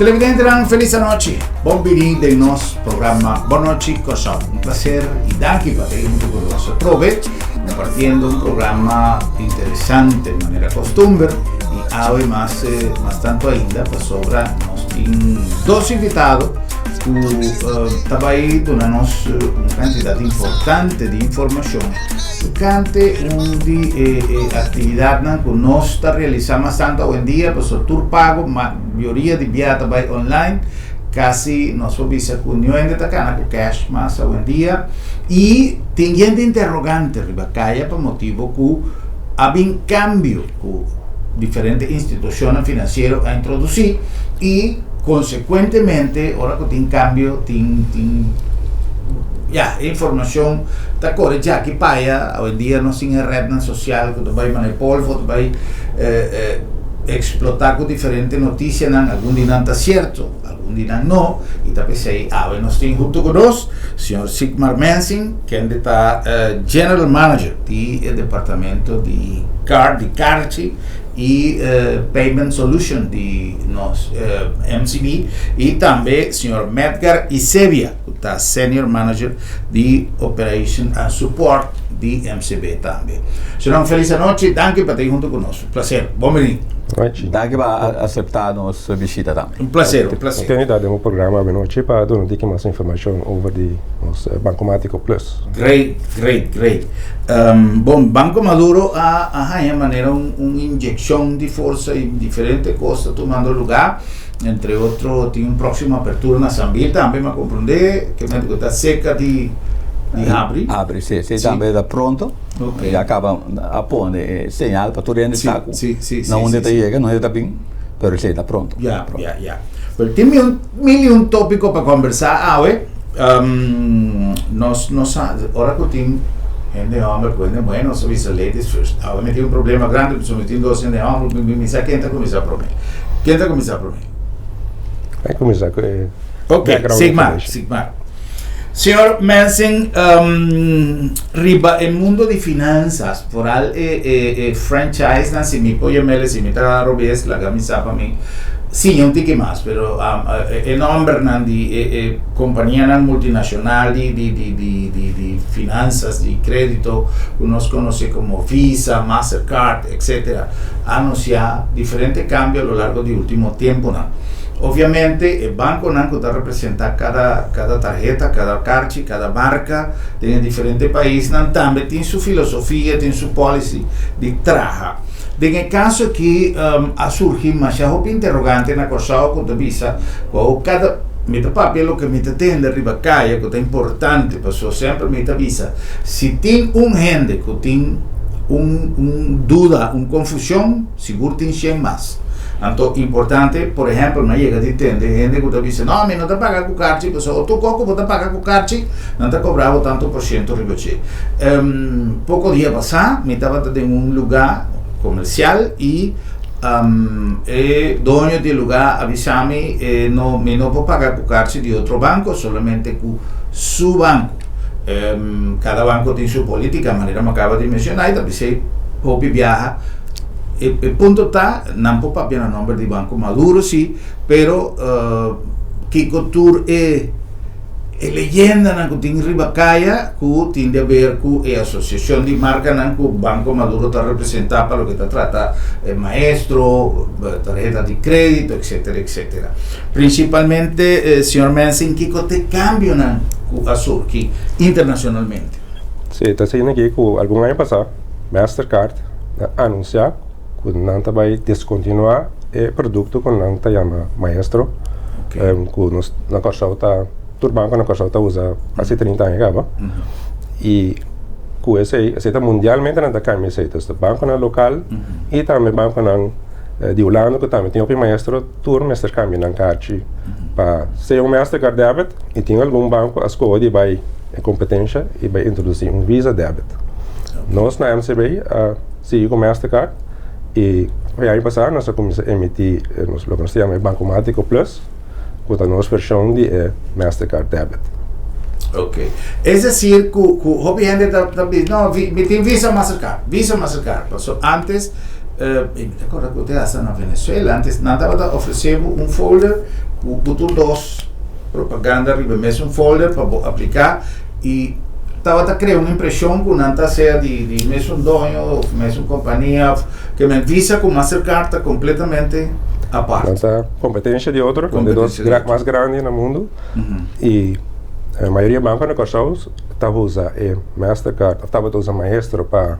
Televidente, feliz noche. Benvenuti nel nostro programma Boa Noche Cosa. Un placer y danke per aver muito curioso. Prove, compartiendo un programa interesante de manera costumbre y además, más tanto ainda, pues sobra nos tienen dos invitados que trabalham dando-nos uma quantidade importante de informação tocante uma atividade que nós estamos realizando bastante hoje em dia, pois o tour pago, a maioria de viagens vai online, quase nós podemos ver que não é com cash mais hoje em dia, e tem gente interrogante ribacaia por motivo que há um cambio que diferentes instituições financeiras a introduzir e consequentemente, ora que tem cambio, tem informação da cor já que paia, hoje em dia nós temos a rede social que tu vai manejar polvo, tu vai explotar com diferentes notícias, algum dia não está certo, algum dia não, e também sei, nós temos junto com nós o senhor Sigmar Mensing, que está General Manager do departamento de CARCI e Payment Solution de nós MCB, e também o Sr. Medgar Isevia, que está Senior Manager de Operation and Support de MCB também. Senhor, feliz noite, danke por estar junto conosco. Prazer, bem-vindo. Danke por aceitar nossa visita também. Um prazer, um prazer. Oportunidade de programa Boa Noite para dar mais informação sobre o Banco Mático Plus. Great. Bom, Banco Maduro a maneira uma injeção de força e diferentes coisas tomando lugar. Entre outros, tem uma próxima abertura na Zambia também, mas compreender que está cerca de abre. Abre, sim, também está pronto. Okay. E acaba a pôr sinal para todo mundo estar. Sim. Não onde chega, não está bem, mas está pronto. Já. Tem mil tópicos para conversar hoje. Nós, agora que tem gente homem, bueno, so visa ladies first. Agora me tem problema grande, estou metendo dois gente homem, me sabe quem está começando por mim. Vai começar com Ok, Sigmar. Senhor Mensing, riba el mundo de finanças, por al franchise, se me pode me se me tra robes la camisa para mim. Sim, um tique mais, pero el nombre de companhia multinacional de finanças, de crédito, que nos conoce como Visa, Mastercard, etc., anuncia diferentes cambios a lo largo del último tiempo, ¿no? Obviamente, el banco está representa cada tarjeta, cada carta, cada marca, en diferentes países, también tiene su filosofía, tiene su policy de trabajo. En el caso que ha surgido más interrogante en la cosa con la visa, cada lo que me entiende arriba calle, que es importante, pero siempre me avisa, si tiene un gente que tiene duda, una confusión, seguro tiene 100 más. Tanto importante, por ejemplo, no llega a entender gente que dice, no, no te paga con carchi, pues o tú coco, te paga con carchi, no te cobraba tanto por ciento riboche. Poco día pasado, me estaba en un lugar comercial y el dueño del lugar avisame, no puedo pagar con carchi de otro banco, solamente con su banco. Cada banco tiene su política, de manera me acaba de mencionar, y también se viaja. El punto está, no puedo pagar el nombre de Banco Maduro, sí, pero que cultura es leyenda que tiene Ribacaya, que tiene a ver con la asociación de marca que Banco Maduro está representado para lo que está trata maestro, tarjeta de crédito, etcétera. Principalmente, señor Mensing, ¿qué te cambio a surgir internacionalmente? Sí, está diciendo aquí que algún año pasado, Mastercard anunciou que não vai descontinuar o produto que não se chama Maestro, que na Corsal está, todo banco na Corsal está usa há 30 anos, e que esse está mundialmente na caminho do banco na local e também banco na de Holanda que também tem o Maestro, todo Mastercard na Carchi, para ser Mastercard debit e tem algum banco a escolha vai competência e vai introduzir Visa debit. Nós na MCB seguimos com Mastercard e o ano passado nós começamos a emitir o que nós chamamos Banco Mático Plus, com a nossa versão de Mastercard Debit. Ok. É decir, que o gente está dizendo, não, tem Visa Mastercard. Antes, me recordo que eu estava na Venezuela, antes nada oferecemos um folder botou dos propaganda riba mesmo folder para aplicar e estava a criar uma impressão que não está seja de mesmo dono ou mesmo companhia que me visa com Mastercard está completamente a parte. Então, competência de outro, de dos mais grandes no mundo e a maioria dos bancos negociados estava usando Mastercard, estava usando Maestro para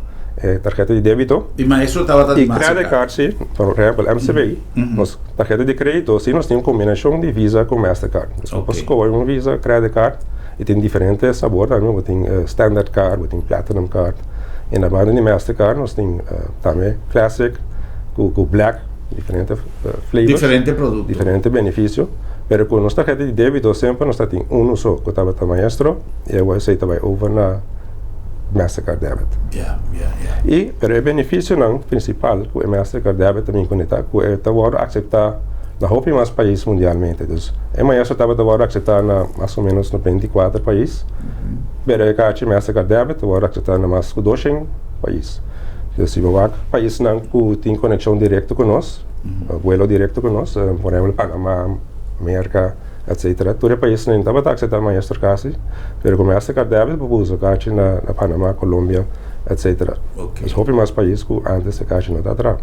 tarjeta de débito. E Maestro estava de Mastercard. E credit card, sim, por exemplo, MCBI, nos tarjeta de crédito, sim, nós temos uma combinação de Visa com Mastercard. Você pode escolher um Visa, credit card, e tem diferentes sabores, também, tem Standard Card, tem Platinum Card. E na banda de Mastercard, nós temos também Classic, com Black, diferentes flavors. Diferente produto. Diferente benefício. Mas com nossa tarjeta de débito, sempre nós temos um só, que estava no Maestro, e eu aceito over na Mastercard Debit. E pero o benefício não principal que o Mastercard Debit também conecta, que é agora aceitar na roupa mais países mundialmente. Então, o Maestro estava agora aceitar na mais ou menos 24 países, pero o Mastercard Debit agora aceitar na mais de 200 países. Então, se o país não tem conexão direta conosco, vuelo direto conosco, por exemplo, Panamá, América, etc. Todo o país não estava aceitar Maestro quase, mas com Mastercard Debit para usar caixa na Panamá, Colômbia, etc. Os outros mais países que antes a caixa não está atrás.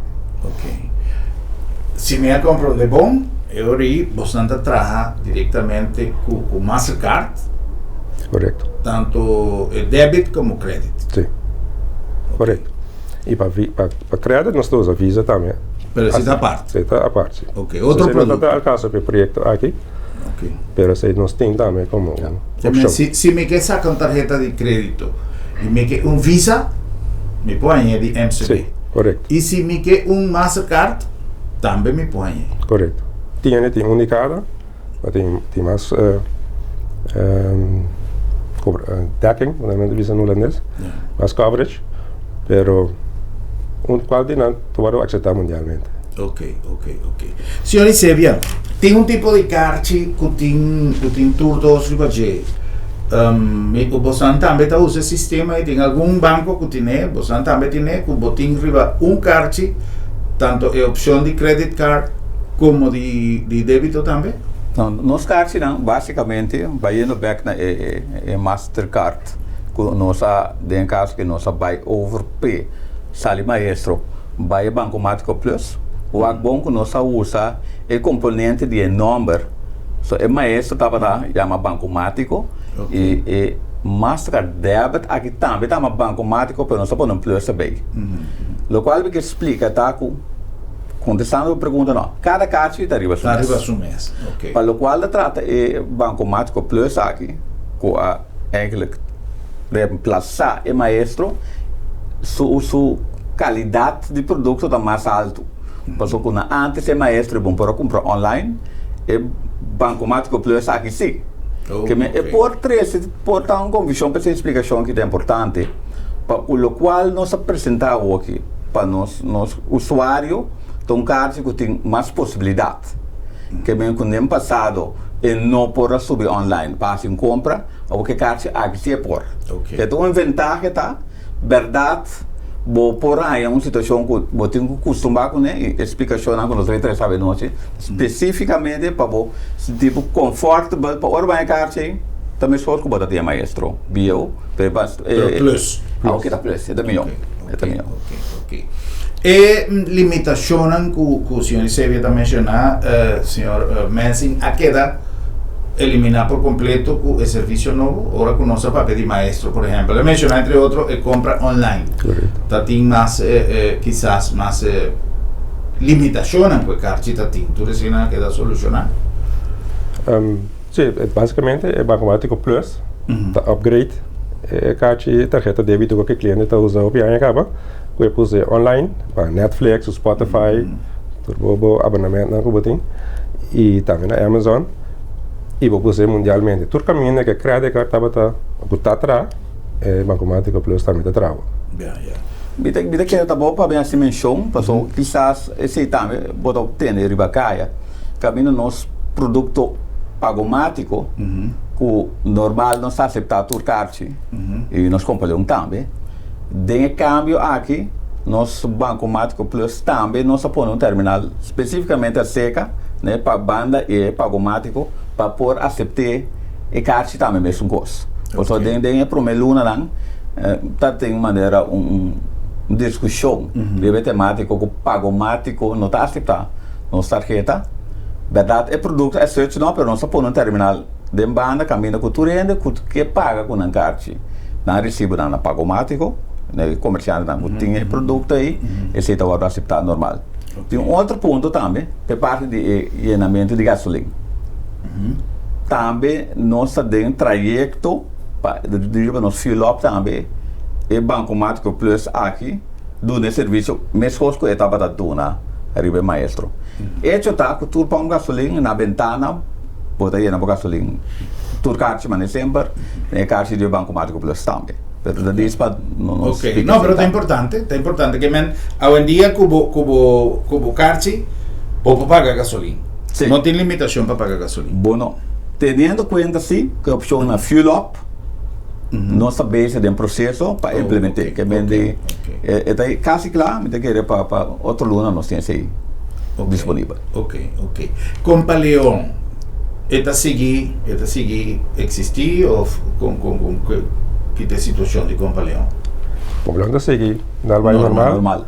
Se me compreende bom, eu aí você trabalha diretamente com Mastercard. Correto. Tanto débito como crédito. Sim. Correto. E para crédito nós temos a Visa também. Pero se está a parte. Se está a parte. Ok. Outro produto. Não está alcança para o projeto aqui. Ok. Pero se nós temos também como opção. Se me quer sacar uma tarjeta de crédito e me quer Visa, me põe de MCB. Sim, correto. E se me quer Mastercard, também me põe. Correto. Tem unicada, tem mais decking, na divisa no holandês, mais coverage, pero qual de não tu aceitar mundialmente. Ok. Senhor Isebia, tem um tipo de carte que tem todos os budget. Você também está usando sistema e tem algum banco que tem, você também tem que botar riba carte, tanto a opção de credit card como de débito também? Não, nos cards não, basicamente, vai indo back na Mastercard, que nós tem caso que nós vai overpay, sali Maestro, vai Bancomático Plus, o bom que nós usa é componente de number, so é Maestro estava lá, chama Bancomático, e Mastercard Debit aqui também está Bancomático, mas nós põe um plus também. Lo qual me explica, tá, contestando a pergunta, não, cada caixa está arriba su mês. Ok. Para o qual trata é Bancomático Plus aqui, que eigenlijk reemplaçar o Maestro, sua qualidade de produto está mais alto. Porque antes o Maestro é bom para comprar online, e Bancomático Plus aqui sim. Por dar uma convicção para essa explicação que é importante, para o qual nós apresentamos aqui, para nós usuários, tem cartas que tem mais possibilidade. Que bem que no ano passado, ele não pode subir online, para em compra, ou que cartas aqui se pôr. Então, uma vantagem tá, verdade, vou por aí uma situação que vou ter que acostumar com, né, explicação que nós vamos saber nós, especificamente para o tipo confortável para orbar a carta, também só que vou ter Maestro, bio, plus. Ok, tá plus, é da melhor. Ok. E limitação que o senhor Isebia está mencionando, senhor Mensing, a queda eliminar por completo o serviço novo, agora com nosso papel de Maestro, por exemplo. Ele menciona, entre outros, a compra online. Correto. Tem mais, quizás, mais limitação com a carta, tem. Tu decina que dá solucionar? Sim, basicamente, é Bancomático Plus, upgrade, tarjeta de débito que o cliente está usando para acaba. Que pus online, para Netflix, Spotify, turbo abonamento na Cubatim, e também na Amazon, e vou pus mundialmente. Tudo caminho que credit card estava a atrás, Bancomático Plus também está atrás. Vida que está bom para bem assim menção, passou quizás esse também pode obter ribacaia, caminho nosso produto pagomático, que normal não está aceitar tudo carte, e nós compramos também. De câmbio aqui, nosso Banco Mático Plus também nós põe um terminal especificamente a seca, né, para banda e pagomático, para por aceitar e caixa também mesmo gosto. Porque dentro para uma luna não, tá tem maneira discussão de temático que pagomático não está aceitando nossa tarjeta. Verdade, é produto é certo não, mas nós põe um terminal de banda caminha com tu rende que paga com um caixa, não recebe na pagomático. Né, comerciante não tinha produto aí, esse está agora aceitar normal. Tem outro ponto também, que é parte de llenamento de gasolina. Também nós temos trajeto para dirigir nos fill up também, e Banco Mático Plus aqui, do serviço, mesmo que estava da dona, arriba maestro. E eu tá com tu põe gasolina na ventana, bota aí na gasolina, tu caixa mas sempre, e caixa de Banco Mático Plus também. Pero da dispa no pero está importante que men hoy en día cubo carchi puedo pagar gasolina. Sí. No tiene limitación para pagar gasolina. Bueno, teniendo cuenta sí que opción na fuel up no está base de proceso para implementar que vende está casi claro, me te quiere para otro luna no tiene ahí disponível. Okay. Compaleón está seguir existir o con que situação de Compaleão? Compaleão está seguir, dá vai normal.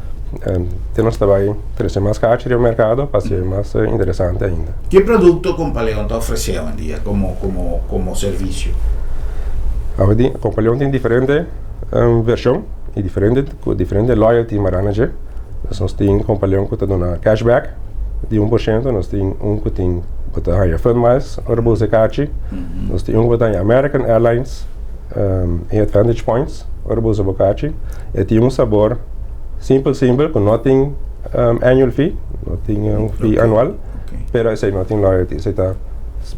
Temos também crescer mais caixa no mercado para ser mais interessante ainda. Que produto Compaleão está oferecendo hoje em dia como serviço? Hoje Compaleão tem diferente versão e diferente loyalty manager. Nós temos Compaleão que está dando cashback de 1%, nós temos que tem higher fund mais, orbosa caixa, nós temos que tem American Airlines em Advantage Points, orbosa bocachi, e tem sabor simples, que não tem annual fee, não tem fee anual, mas esse não tem loyalty, isso está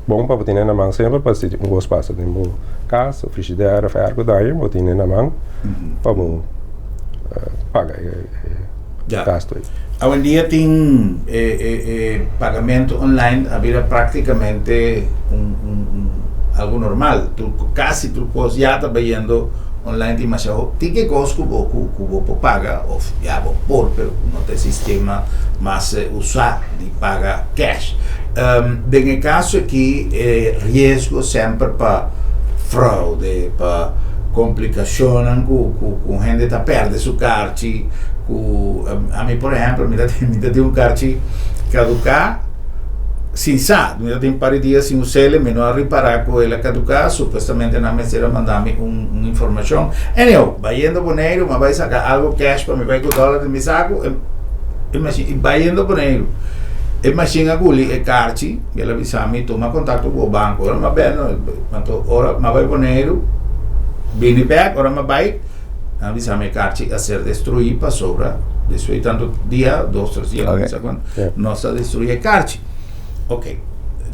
bom para ter na mão sempre, para se gosto passa, tem um casa, frigideira, ferro, daí, para ter na mão, para pagar gasto. Hoje em dia tem pagamento online, havia praticamente algo normal. Casi tu cos ya está viendo online demasiado. Tiene que cubo paga o ya pero no te sistema más usar de paga cash. En el caso aquí riesgo siempre para fraude, para complicaciones con gente que perde su carchi. A mí por ejemplo, mira un carchi caducar sin sa, eu tenho par de dias sem usar ele, mas não reparar com ele caducar, supostamente na mesera mandar-me uma informação. Anyhow, vai indo boneiro, mas vai sacar algo cash para me vai com dólar de me saco, vai indo boneiro. Imagina que é carti, e ela avisa-me, toma contato com o banco, ora mas bem, ora mas vai boneiro, vem back, ora mas vai, avisa-me carti a ser destruído para sobra, destruir tanto dia, 2, 3 dias, não sei quando, não se destruir carti. Ok,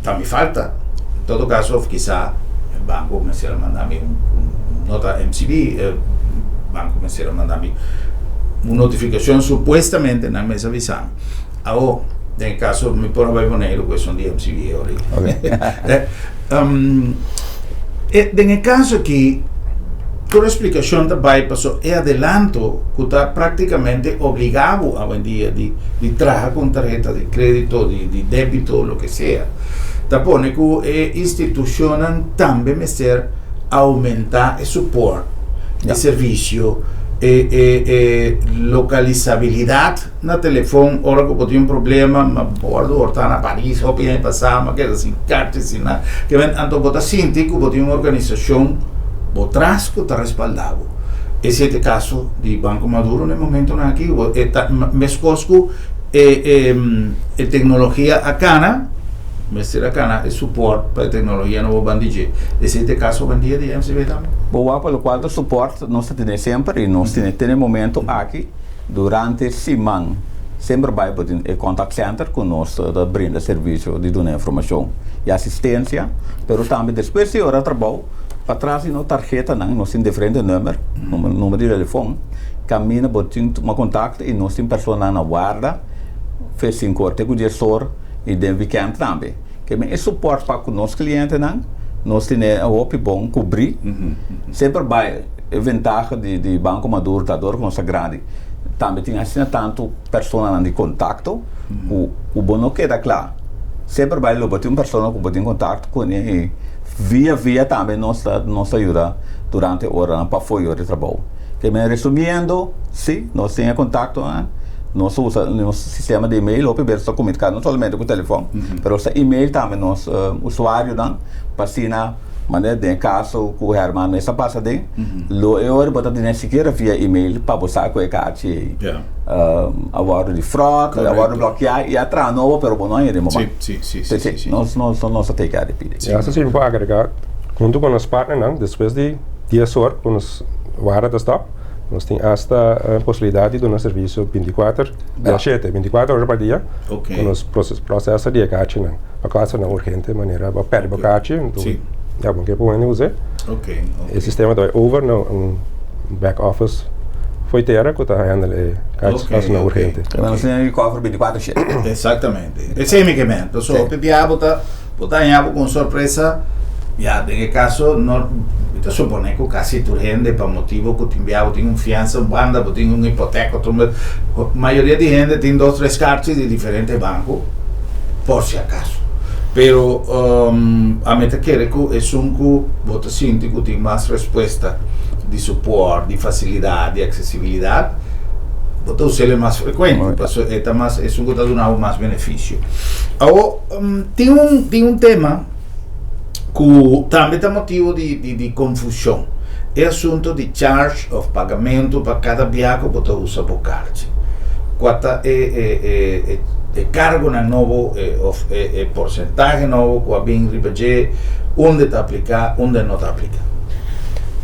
também falta. Em todo caso, quizá o banco começar a mandar-me nota MCB, o banco começar a mandar-me uma notificação supostamente na mesa avisando. Agora, em caso, me põe vai boneiro com esse de MCB ahorita. Em caso aqui, toda a explicação também passou é adelanto que está praticamente obrigado hoje em dia de trabalhar com tarjeta de crédito, de débito, o que seja. Está pone que a instituição também precisa aumentar o suporte, o serviço, localizabilidade no telefone. Ora que pode ter problema, mas pode estar na Paris, ou pode passar, mas quer assim, cartas, assim, que vem, então pode sentir que pode ter uma organização o trasco está respaldado. Esse é o caso de Banco Maduro no momento aqui. Mescosco tecnologia acana, mestre acana é suporte para a tecnologia no bandige. Esse é o caso bandia de MCB também. Boa, pelo qual o suporte nós temos sempre e nós temos momento aqui durante a semana. Sempre vai para o contact center que nós brinda serviço de dar informação e assistência, mas também depois de hora de trabalho. Para trás na tarjeta nós temos diferentes número de telefone, caminha botinho uma contato e nós temos pessoas na guarda, fez em corte com o gestor e de weekend também. Que é suporte para os nossos clientes nós temos a bom cobrir, sempre vai vantagem de Banco Maduro, tá dor com nossa grande. também tem assim tanto pessoas de contato, o bom não queda claro. Sempre vai ter uma pessoa que pode em contato com ele, via também nossa ajuda durante a hora para apoio de trabalho. Que me resumindo, sim, nós temos contato, nós usamos nosso sistema de e-mail, ou primeiro só comunicar não somente com o telefone, mas o e-mail também nosso usuário dan para assinar, maneira de caso com o Herman essa passa de, eu botar de sequer via e-mail para buscar com a carte, a hora de fraude, a hora de bloquear e atrás novo, pero bom não é de momento. Sim. Nós tem que repetir. Essa sim pode agregar, junto com os partners, depois de 10 horas, com os vários da stop, nós temos esta possibilidade de um serviço 24 horas por dia, com os processos de caixa, a casa não urgente, maneira para perder a caixa, então já bom que podem usar. O sistema do over no back office foi ter que está handle caso não urgente. Mas nós temos cofre 24/7. Exatamente. Esse é o mecanismo. Só pipiar botar em algo com surpresa. Já, em caso, eu suponho que casi urgente para motivo que tem uma fiança, banda, tem uma hipoteca, a maioria de gente tem 2, 3 cartas de diferentes bancos, por si acaso. Pero a meta quer que é um que você sente que tem mais resposta de suporte, de facilidade, de acessibilidade, você usa ele mais frequente, é um que está dando mais benefício. Agora, tem um tema que também está motivo de confusão. É assunto de charge of pagamento para cada viagem que você usa por carta. Quanto é cargo novo, é porcentagem novo, que bem repetir, onde está aplicado, onde não está aplicado.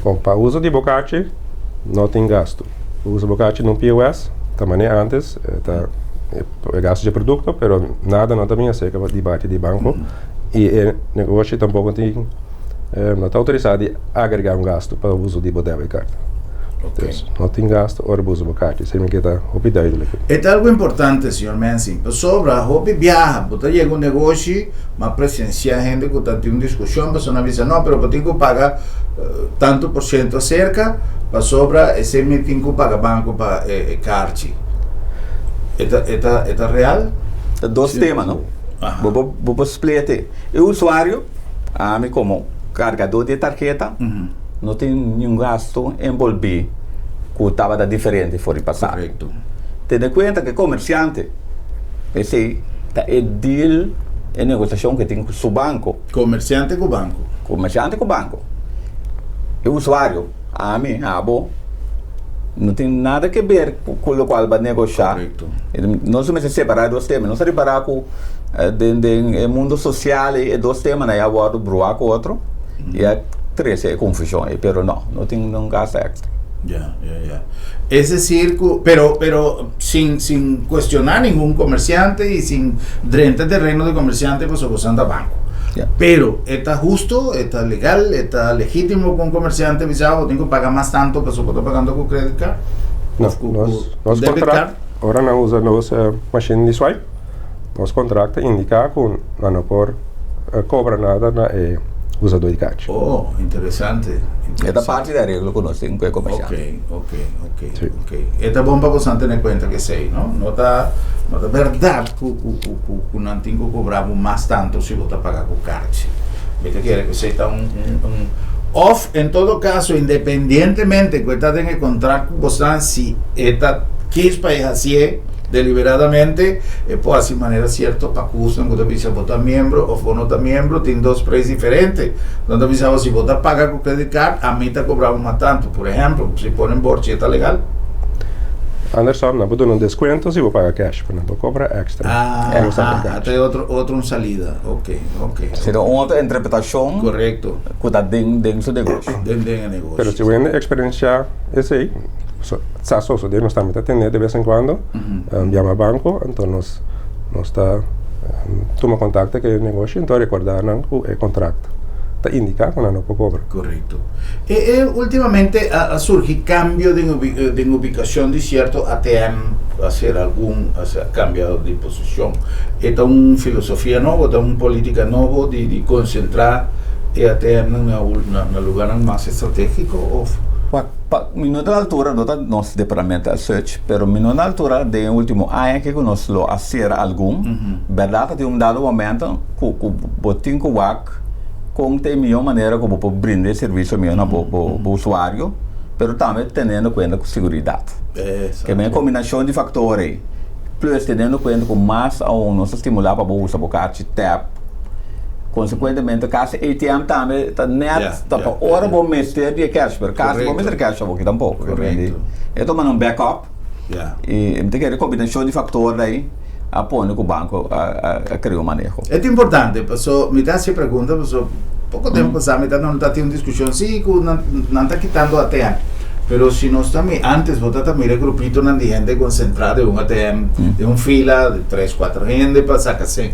Bom, para o uso de bocate, não tem gasto. O uso de bocate no POS, também antes, é gasto de produto, mas nada não também acerca de debate de banco. E o negócio tampouco tem, não está autorizado a agregar gasto para o uso de debit card. Então, não tem gasto, ora uso de bocate, sempre que está opidado. É algo importante, senhor Mansi. Sobra, hobby viaja, você chega um negócio, mas presencia gente que está tendo uma discussão, a pessoa avisa, não, mas eu tenho que pagar tanto por cento cerca, para sobra, esse me tem que pagar banco para card. É real? Dois temas, não? Vou explicar. O usuário, como carregador de tarjeta, não tem nenhum gasto envolvido que estava diferente fora de passado. Correto. Tendo em conta que comerciante, esse é deal, é negociação que tem com o banco. Comerciante com banco. Comerciante com banco. O usuário, não tem nada a ver com o qual vai negociar. Correto. Nós vamos separar dois temas. Nós vamos separar com o mundo social e dois temas, né? Agora broar com outro. E a três é confusão, mas não tem um gasto extra. Es decir, pero sin cuestionar ningún comerciante y sin renta terreno de comerciante, pues usando banco. Pero está justo, está legal, está legítimo con comerciante visado, tengo que pagar más tanto, pues estoy pagando con credit card. Nos contrato, ahora no usamos machine de swipe, nos contrato indica que no por cobra nada na usador de card. Oh, interessante. Esta parte da regra que nós temos que comerciar. Ok. Esta é bom para você ter em conta que sei, não? Não está verdade que não tem que cobrar mais tanto se você pagar com card. Você quer que você está off, em todo caso, independientemente que você tenha contrato com você, se esta quis para fazer deliberadamente, pode ser de maneira certa para que usem quando você votar membro ou não está membro, tem dois preços diferentes. Quando você se você paga com credit card, a mim está cobrando mais tanto. Por exemplo, se põe em bordo, está legal? Anderson, não vou dar um desconto se vou pagar cash, mas não cobra extra. Até outra salida. Ok. Será outra interpretação. Correto. Que está dentro do negócio. Dentro do negócio. Mas se você experienciar esse aí, só de nós também atender de vez em quando, chama banco, então nós toma contato com o negócio, então recordar o contrato. Está indicado que não pode cobrar. Correto. Ultimamente surge cambio de ubicação de certo ATM, fazer algum cambio de posição. Esta uma filosofia nova, esta uma política nova de concentrar o ATM no lugar mais estratégico ou Minuto da altura, nosso departamento de search, pero minuto da altura, de último ano que nós lo hacer algum, verdade, de dado momento, que botin que com tem melhor maneira como para brindar serviço melhor para o usuário, pero também tendo em conta com segurança. Que é uma combinação de fatores, plus tendo em conta com mais ao nos estimular para o uso do cartão tap. Consequentemente, caso ATM também está net, para hora bom meter de cash, pero caso bom meter cash aqui tampouco. Então, mano, um backup. E tem que ter combinação de fatores aí, apoio que o banco a criar o manejo. É importante, porque me dá essa pergunta, porque pouco tempo passado, me não está tendo uma discussão, sim, não está quitando ATM. Pero si no está antes, vos también el grupito de gente concentrada de un ATM, de un fila, de 3, 4 gente para sacarse.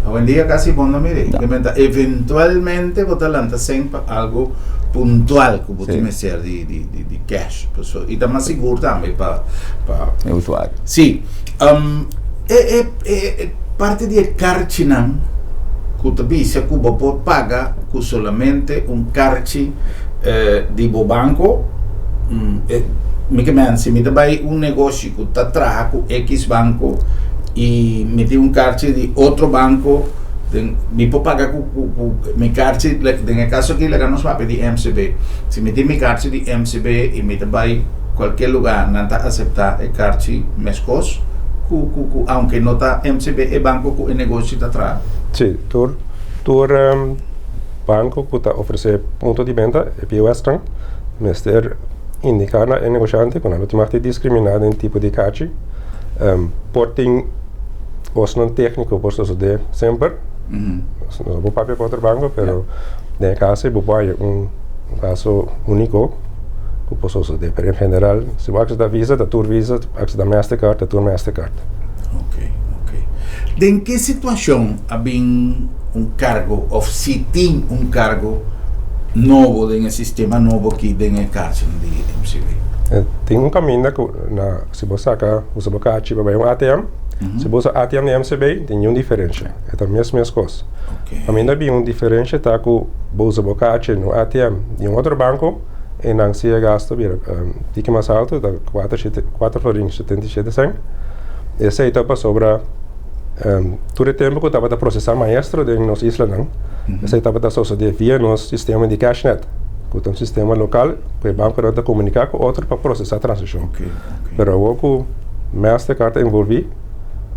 Hoy en día casi vos no mire. Eventualmente vos lanzas algo puntual que vos tienes que hacer de cash. Y está más seguro también para el usuario. Sí. Parte del carchinam, que te dice que vos puedes pagar con solamente un carchi de banco. Se me vai negócio que está atrás com X banco e me tem cartão de outro banco, me pode pagar com meu cartão, no caso aqui, não se vai de MCB. Se me tem meu cartão de MCB e me vai qualquer lugar, não está aceitar o cartão mescos, aunque não está MCB, é banco que o negócio está atrás. Sim, tu banco que está oferecendo ponto de venda é POS, mas indicar na negociante que não tem discriminado em tipo de cartão, portem os não técnico por isso de sempre, não vou papel para outro banco, pero nesse caso vou pagar caso único que posso fazer, pero em geral se você da Visa, da Tour Visa, você da Mastercard, da Tour Mastercard. Ok. Em que situação havia cargo ou se tem cargo novo no sistema novo aqui no cartão de MCB? Tem caminho que se você usa o cartão para ATM, se você usa ATM de MCB, tem diferença. É a mesma coisa. Ainda bem diferença está que você usa o cartão no ATM de outro banco e não se gasta tique mais alto, da 4,77 €. Esse aí está para sobrar todo o tempo que estava a processar maestro de nossa isla não. Esse aí estava a suceder via nosso sistema de cashnet, que é um sistema local que o banco não está a comunicar com outro para processar a transação. Mas o que Mastercard envolve,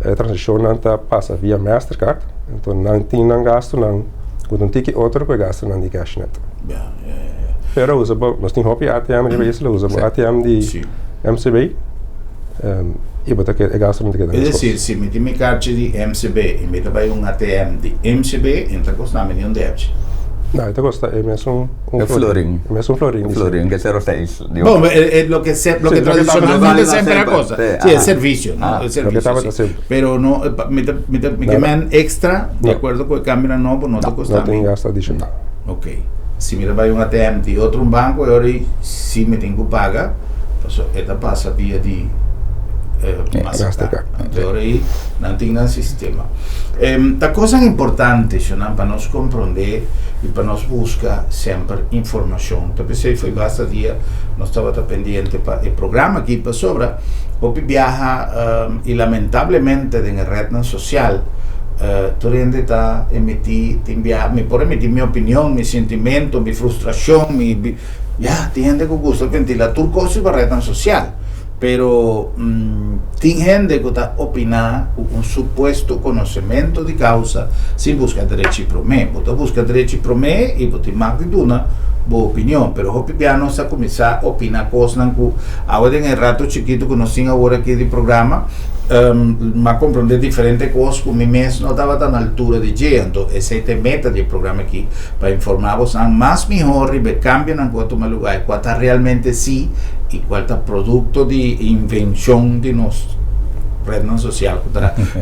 a transação não está passa via Mastercard, então não tem gasto não, quando um ticket outro que gasta não de cashnet. Pero usa nós temos hobby ATM de isla, usa o ATM de MCB. E botar que é gasto muito grande. É decir, se me tem minha carta de MCB e me vai ATM de MCB, então custa $1 milhão. Não, então custa é mesmo florim. É mesmo florim. Florim, que é 0,6. Bom, é lo que tradicionalmente sempre é a coisa. Sim, é serviço, não? É serviço. Pero não, me queman extra, de acordo com o câmbio novo, não te custa. Não tem gasto adicional. Ok. Se me vai ATM de outro banco, agora se me tenho que pagar, então passa via de Mastercard. Então aí não tem nenhum sistema. A coisa importante para nós compreender e para nós buscar sempre informação. Então pensei foi bastante dia nós estava pendente para o programa aqui para sobre o viaja e lamentavelmente na rede social tu rende está me pode emitir minha opinião, meu sentimento, minha frustração, tem gente que gosta de ventilar tudo coisa para a rede social. Pero tem gente que está opinando com suposto conhecimento de causa sem buscar direito para mim. Você busca direito para mim e você marca de uma boa opinião. Pero o piano está começar a opinar coisas que agora em rato chiquito que nós temos agora aqui de programa, mas compreender diferentes coisas que o meu mês não estava na altura de dia. Então essa é a meta do programa aqui para informar-vos mais melhor e ver cambio em quanto lugar, qual está realmente sim e qual está produto de invenção de nossa rede social que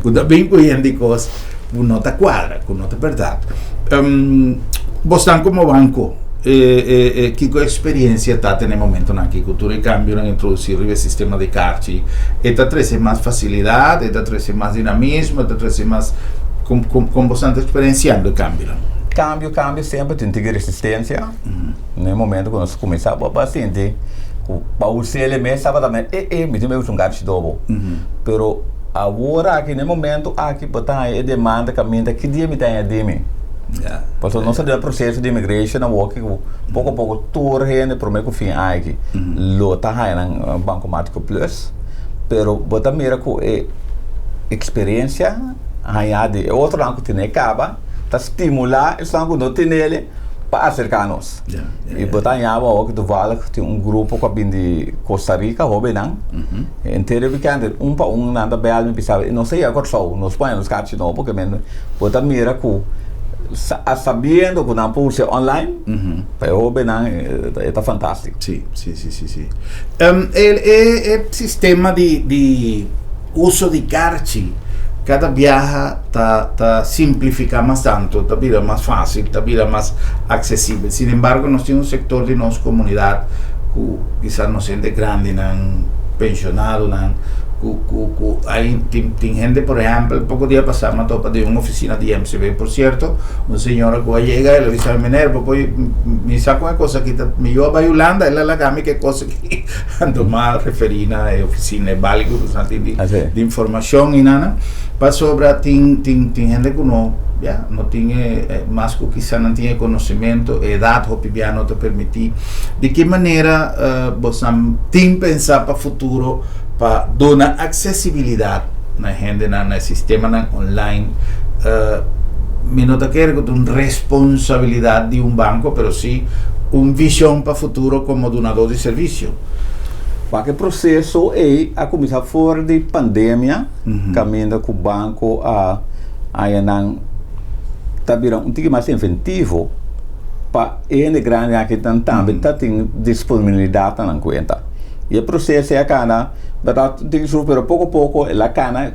está bem cuidando de coisas que não está quadra, que não está verdade. Vocês como banco, que experiência está no momento na agricultura e cambio em introduzir o sistema de cartão? Está trazendo mais facilidade, está trazendo mais dinamismo, está trazendo mais como você está experienciando o cambio? Cambio sempre tem que ter resistência, no momento quando nós começava a paciente, para usar ele mesmo, estava também, me tem um cartão dobro. Pero agora, aqui no momento, aqui botar a demanda, caminha, que dia me tem a dime? Porque nós temos o processo de imigração, pouco a pouco, toda a gente, por meio que fim aqui, lota aí no Banco Mático Plus, pero botar mira com experiência, aí de outro lado que tem acaba, tá estimular, esse lado não tem ele, para acercar-nos. E botar em água, que do Vale, tem grupo que vem de Costa Rica, Robenang, inteiro porque para nada bem, me pensava, não sei agora só, nós põe nos cartões não, porque botar mira com sabendo que não pode ser online, para Robenang está fantástico. Sim. O sistema de uso de cartão cada viaja está simplificando más tanto, está vida más fácil, está vida más accesible. Sin embargo, nos tiene un sector de nuestra comunidad que quizás no siente grande, pensionado, hay gente, por ejemplo, el poco día pasado me topa de una oficina de MCB, por cierto, una señora que llega y le dice a Minerva, pues me saco una cosa que me lleva a Yolanda, él la gama que cosa que ando más referida a oficina, es válido, de información y nada, para sobre, gente que no tiene, más que quizás no tiene conocimiento, edad, o ya no te permite, de qué manera vos pensar para el futuro, para dar acessibilidade na gente, no sistema online. Me nota que é uma responsabilidade de banco, mas sim uma visão para o futuro como donador de serviço. Porque o processo a começar fora de pandemia, caminhando com o banco a virando tique mais inventivo para ele grande que também tem disponibilidade na conta. E o processo é a cana, pero pouco a pouco, a cana,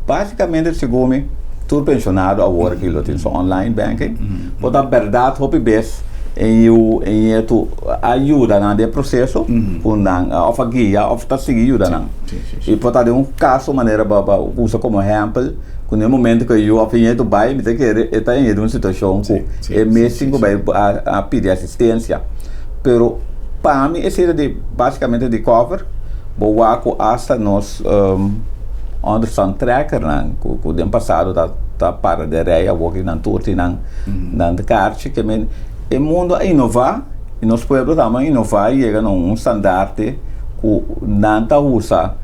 basicamente, segundo todo pensionado agora que tem só online banking, pode dar verdade, hobby best, e tu ajuda no processo, a guia, a seguir ajuda. E pode dar caso, maneira, para usar como exemplo, que no momento que eu aprendi do bairro, me que está em uma situação que é mesmo a pedir assistência, pero para mim, esse era basicamente de cover, boa hasta nós understand tracker, que o ano passado tá para de reia, o que não torce na carte, que o mundo inovar e nós pueblos também inovar e chega num standard que não usa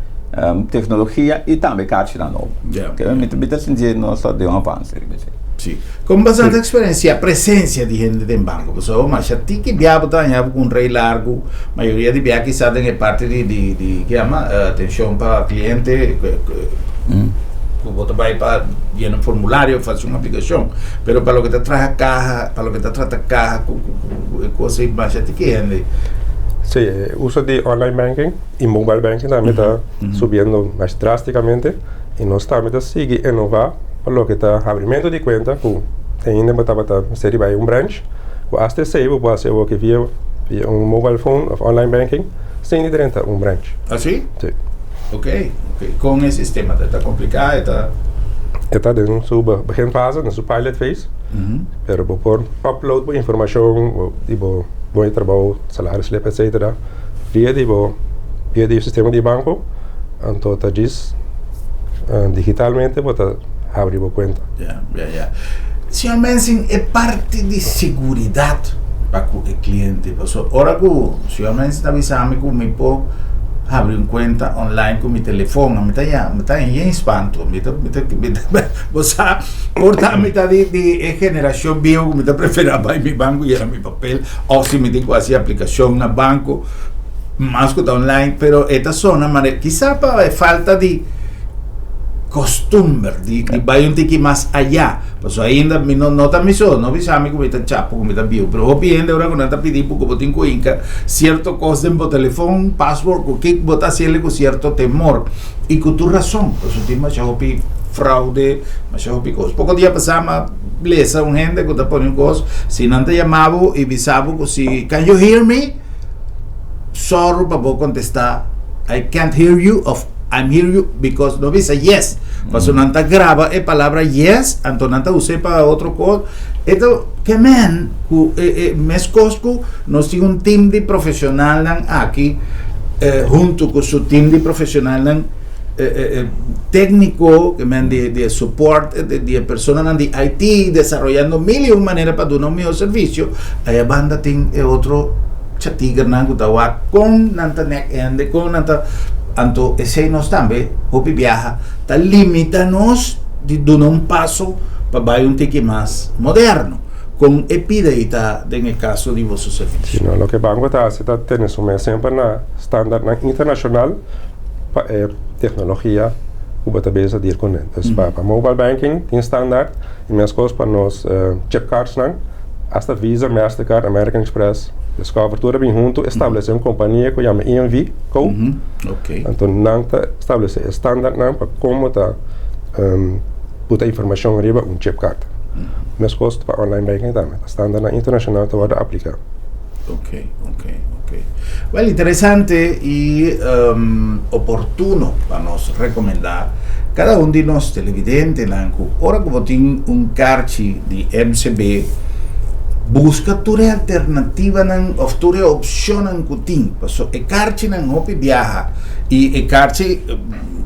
tecnologia e também carte na nova. Que me sentir nós de avanço. Sí. Con bastante experiencia, presencia de gente en banco. Pues, mas ya ti que viaja con un rey largo, mayoría de viajes quizás en parte de ¿qué llama? Atención para cliente, vos vais para llenar un formulario, hacer una aplicación, pero para lo que te trae caja, para lo que te trata caja, cosas más ya ti que gente. Sí, uso de online banking y mobile banking también está subiendo más drásticamente y nos también sigue innovar. Por lo que está abrimento de conta, ainda batata seria vai branch, hasta sei vou fazer o que via mobile phone of online banking, sem dentro branch. Assim? Sim. Ok. Com esse sistema está complicado, está dentro sua pequena fase, na sua pilot phase, pero por upload informação, tipo bom trabalho, salário, slip, etc. Via o sistema de banco, então tá diz digitalmente, bota abrir a conta. Senhor Mensing, é parte de segurança para o cliente. Ora que o senhor Mensing está avisando que me pode abrir uma conta online com meu telefone, me está em espanto, você porta de geração bio, me está preferando para meu banco e meu papel, ou se me tem quase aplicação no banco, mais que online, pero esta zona, quizá para falta de costumbre de vai um tique mais allá, pues ainda não tá me só, não bisa me como tá chapo, como tá bio, pero hopiende agora quando tá pedir porque botin com inca certo costo em telefone, password, o que botar hacerle com certo temor e com tu razão, pues o tema já hopi fraude, mas já hopi coisa. Pouco dia passava beleza um gente que tá pondo coisa, se não te chamava e bisava que se can you hear me? Sorry para vou contestar, I can't hear you of I'm hear you because no visa yes. Paso nanta graba a palavra yes, anto nanta use para outro coisa. Então, que mes cosco, nós temos time de profissional aqui, junto com o time de profissional técnico, de suporte, de personas de IT, desarrollando mil y un maneras para dar un mejor servicio. Aí a banda tem outro chatigar na gutawa com nanta neck end, com nanta anto esse nós também, hopi viaja, tá limita-nos de dar passo para um tique mais moderno, com epideita no caso de vosso serviço. Sim, o que banco está tendo sempre na standard internacional tecnologia o database dir com ele. Então, para mobile banking tem standard e minhas coisas para nós chip cards não, hasta Visa, Mastercard, American Express. Essa cobertura bem junto estabelecer uma companhia que chama EMV Co. Então não está estabelecer standard não para como está botar informação arriba chip card. Minhas coisas para online banking também. Standard internacional está a aplicar. Ok. Well, interessante e oportuno para nós recomendar cada de nós televidentes, ora que tem card de MCB, busca toda alternativa ou toda opção que tem. O card não hopi viaja e o card,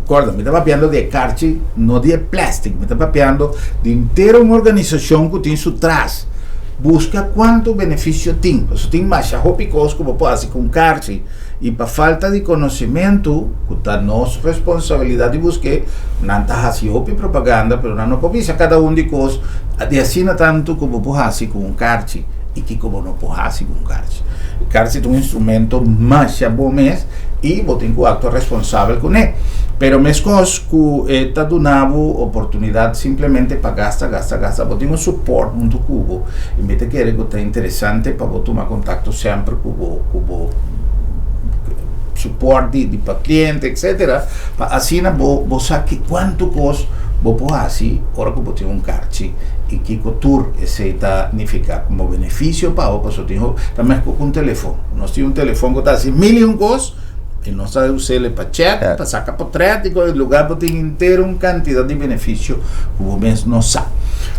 recorda, me estava falando de card não de plástico, me estava falando de inteira uma organização que tem por trás. Busca quanto benefício tem. Tem mais hopicos como pode com carte e para falta de conhecimento, que é nossa responsabilidade de buscar, não está assim propaganda, mas não pode ser cada de coisas de assina tanto como pode com carte e que como não pode com carte. Carte é um instrumento mais bom mesmo e você tem que actuar responsável com ele. Pero mes cos que está dando oportunidade simplesmente para gastar, você tem um suporte muito cubo e me te quer que está interessante para você tomar contato sempre com o suporte de para cliente, etc. Para assim você sabe quanto custa você pode fazer hora que você tem carte e que o tour está significa como benefício para você tem também com telefone. Nós temos telefone que está assim 1.000 costos. E nós usamos ele para chat, para sacar portrait, e o lugar para ter inteiro uma quantidade de benefícios que o mesmo não sabe.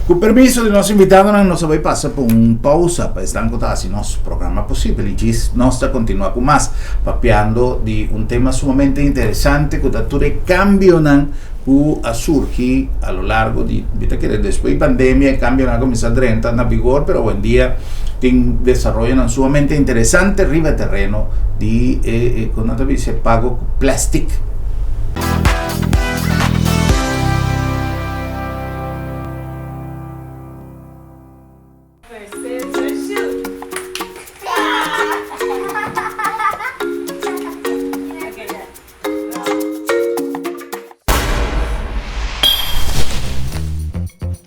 Com o permisso de nosso invitado, nós vamos passar por uma pausa para estar contar assim nosso programa possível. E nós vamos continuar com mais, papeando de um tema sumamente interessante que está todo cambio que surge a lo largo de, depois da pandemia, o cambio começou a entrar na vigor, mas hoje em dia tem desarrollo sumamente interessante arriba terreno de quando se pago com plástico.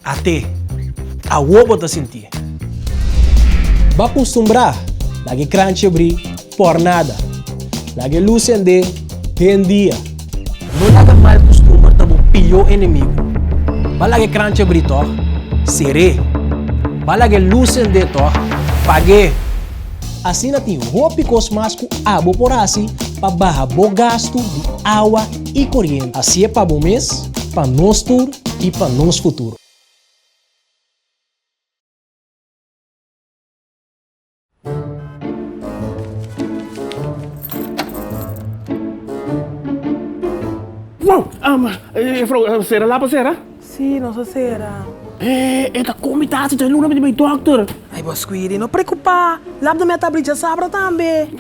Até a uoba tá sentir. Va acostumbrar, lagi crunch abrir por nada. Lagi luz ende, bem dia. Não laga mal costuma tá o pior inimigo. Va lagi crunch abrir to, seré. Va lagi luz ende to, pague. Assim na tem roupa cosmasco abo por assim, para barrar o gasto de água e corrente. Assim é para bom mês, para nós tur e para nós futuro. Sera lá para Sera? Sim, não sou Sera. Esta comitação tem o nome de meu doctor. Ai, Bosquiri, não preocupa. Lá da minha tableta sabra também.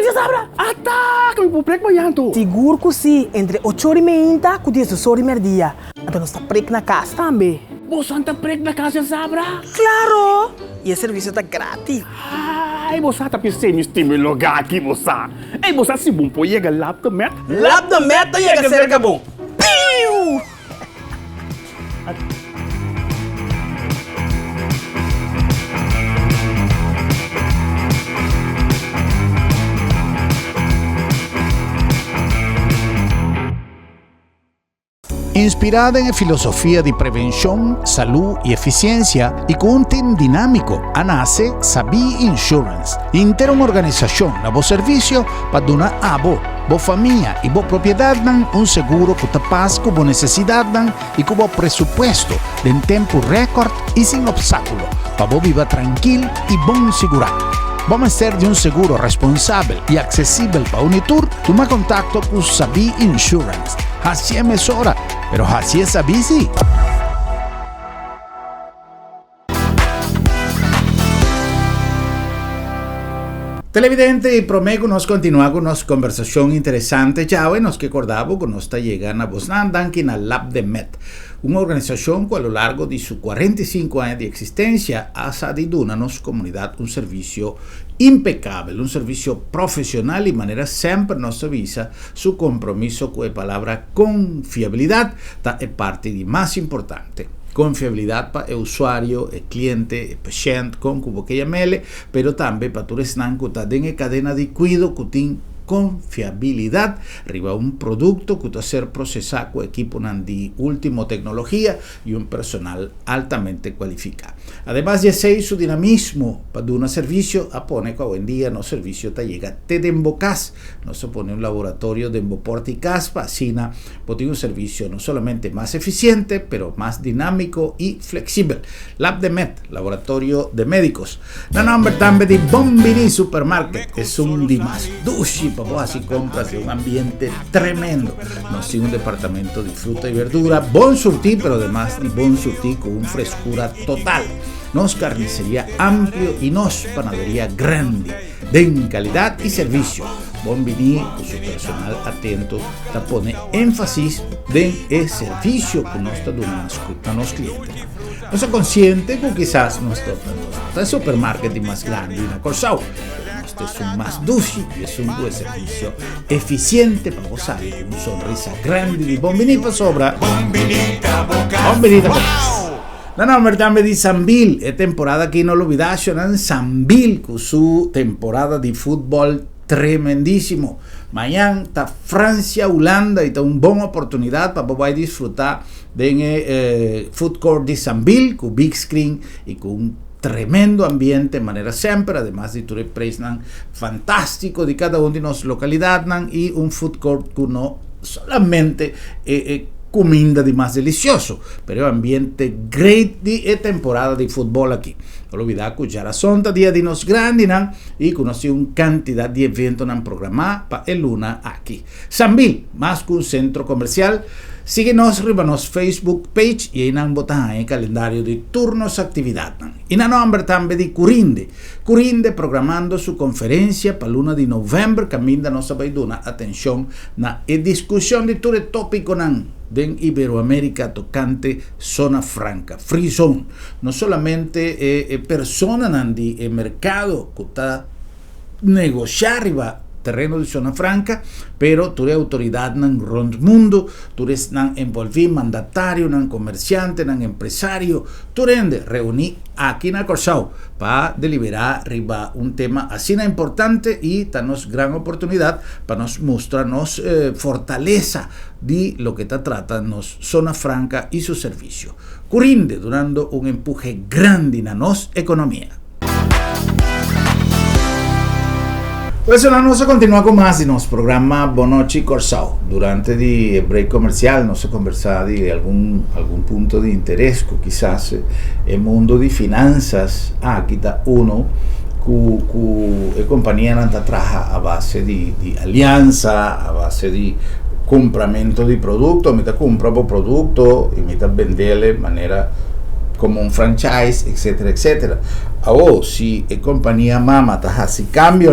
Já sabra? Ah, tá. Que me preocupa yanto. Seguro que sim, entre 8h30 e 10h dia. Então nós está preco na casa também. Você está preco na casa, sabra? Claro! E o serviço está grátis. Ai, você está pensando em lugar aqui, você. Ei, você se bom pode chegar lá da meta? Lá da meta chega cerca bom. Piu! Inspirada en filosofía de prevención, salud y eficiencia y con un team dinámico, nace Sabi Insurance, integra una organización, nuevo servicio para donar abo Bo família e bo propriedade nan um seguro que te passa com boa necessidade nan e com bom presupuesto em tempo recorde e sem obstáculo, para bo viver tranquilo e bom segurado. Vamos ser de um seguro responsável e acessível para Unitur. Toma contato com Sabi Insurance. Assim é mesora, pero assim é Sabi sim. Televidente, e prometo nós continuar com nossa conversação interessante já e nós que acordamos que nós está chegando a Bosnan aqui na Lab de Met, uma organização que a lo largo de seus 45 anos de existência ha dado a nossa comunidade um serviço impecável, um serviço profissional e de maneira sempre nos avisa seu compromisso com a palavra confiabilidade é parte de mais importante. Confiabilidade para o usuário, o cliente, o paciente, com o que llamele, pero também para todos os que estão em cadena de cuidado que tem confiabilidade arriba un producto que va ser procesado con equipo de última tecnología y un personal altamente cualificado. Además de ser su dinamismo para dar un servicio, apone que hoy en día no servicio te llega te dembocas, no se pone un laboratorio de emboporte y caspa, así tiene un servicio no solamente más eficiente, pero más dinámico y flexible. Lab de Med, laboratorio de médicos. La nombre también de Bombini Supermarket, es un dimas dushi, para así compras de un ambiente tremendo. Nos tiene un departamento de fruta y verdura, bon surtir, pero además de bon surtir con una frescura total. Nos carnicería amplio y nos panadería grande, de calidad y servicio. Bombini, con su personal atento, te pone énfasis en el servicio que nos está dando a los clientes. No se consciente que quizás no está el supermercado más grande en Corsao. Este es un más dulce y es un buen servicio eficiente para gozar con una sonrisa grande de Bombini para sobra. Bombinita Boca. La nombre también de Sambil, es temporada que no lo olvidas, en Sambil con su temporada de fútbol tremendísimo. Mañana está Francia, Holanda y está una buena oportunidad para poder disfrutar de food court de Sambil con big screen y con un tremendo ambiente de manera siempre, además de un precio fantástico de cada una de las localidades y un food court que no solamente comida de más delicioso, pero ambiente great de temporada de fútbol aquí. No olvidar que ya la sonda día de nos grandes y conocí una cantidad de eventos programados para el luna aquí. Sambil, más que un centro comercial. Síguenos arriba en nuestro Facebook page y ahí nos botan el calendario de turnos actividad. Y en nombre también de Curinde. Curinde programando su conferencia para el 1 de noviembre, que minda nos abaiduna atención na discusión de todo el tópico de Iberoamérica tocante zona franca, free zone. No solamente personas de mercado que está negociar arriba terreno de zona franca, pero tú eres autoridad en el mundo, tú eres envolvido mandatario, comerciante, empresario, tú eres reunir aquí en Corsao para deliberar arriba un tema así importante y darnos gran oportunidad para nos mostrarnos fortaleza de lo que está tratando zona franca y su servicio. Curinde, dando un empuje grande en nuestra economía. Pues nos continúa con más de nuestro programa Bonochi Corsao. Durante el break comercial nos conversaba de algún punto de interés que quizás el mundo de finanzas aquí está uno que compañía no trabaja a base de alianza, a base de compramento de producto, mitad compra por producto y mitad venderle de manera como un franchise, etcétera, etcétera. O si la compañía mama está así cambio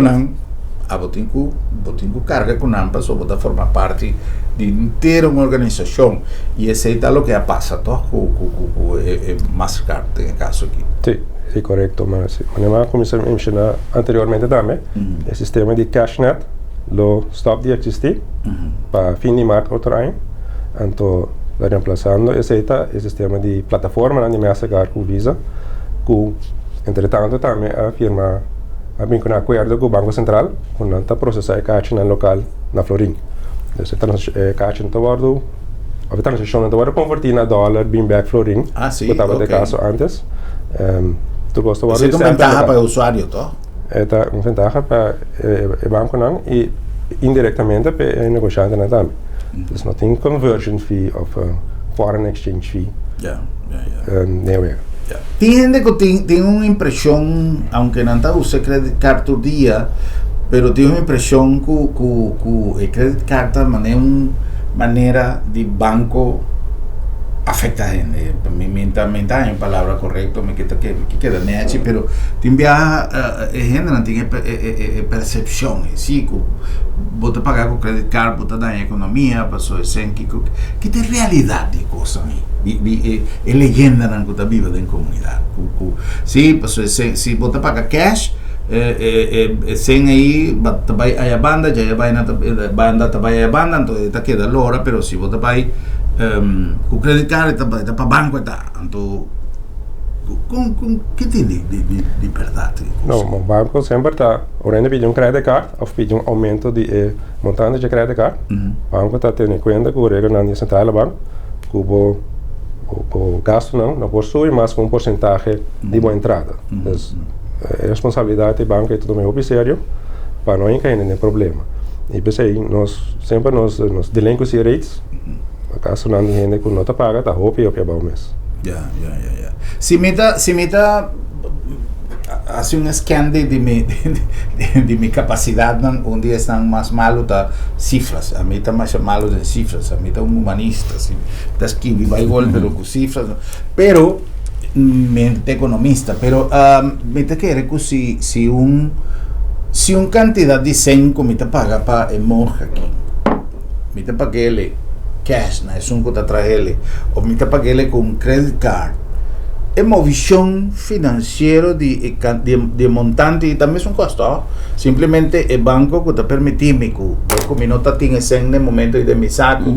a botinku carga con ambas o bota forma parte de inteira una organización y ese es lo que pasa todo con Mastercard en el caso aquí. Sí, correcto. Como se mencionó anteriormente también, el sistema de CashNet lo stop de existir para fin de marzo otro año. Entonces, reemplazando ese el sistema de plataforma de Mastercard con Visa, que entre tanto también afirma abbiamo un accordo con il Banco Central con il processo di caccia nel locale na Florin. Adesso caccia in tavardo, a transazione in tavardo convertita a dollar, bin back Florin. Ah, sì, estaba okay. de caso antes. Tu costo vardo. È una ventaja para l'usuario, to? È una ventaja per il banco e indiretamente é negociante na também. Dus não tem conversion fee of foreign exchange fee. Nem Tem gente que tem uma impressão, aunque não está usando credit card todo dia, pero tem uma impressão que o credit card é uma maneira de banco afecta a gente. Me está em palavra correta, me queda nete, pero tem a gente não tem percepção, sim, que você pagar com credit card, você dá em economia, passou assim, que tem realidade de coisa aí. É leyenda na que está viva da comunidade. Sim, passou assim, se você paga cash, sem aí, vai a banda, já vai na banda, vai a banda, então está queda l'ora, pero se você vai com credit card, está para banco, então que tem de verdade? Não, o banco sempre está, orando pedir um credit card, ou pedir um aumento de montante de credit card, o banco está tendo em conta que o regra na central do banco, que o gasto não possui, mas com porcentagem de boa entrada. Então, a responsabilidade do banco é tudo meio sério, para não cair em problema. E por aí, nós sempre nos delinquency rates, caso não tem gente que não está paga, está roupa e bom mês. Se me está hace um scan de minha capacidade, onde estão mais malos das cifras. A mim está mais malo de cifras, a mim está humanista, está esquivo, vai igual, pero com cifras. Pero, mente economista, pero me te quer que se cantidade de 100 que me te paga para morrer aqui, me te paga ele cash, não é um que está atrás ele, ou me te paga ele com credit card. É uma visão financeira de montante e também é um custo. Simplesmente é banco que está permitindo que não tenha 100 no momento de me saco,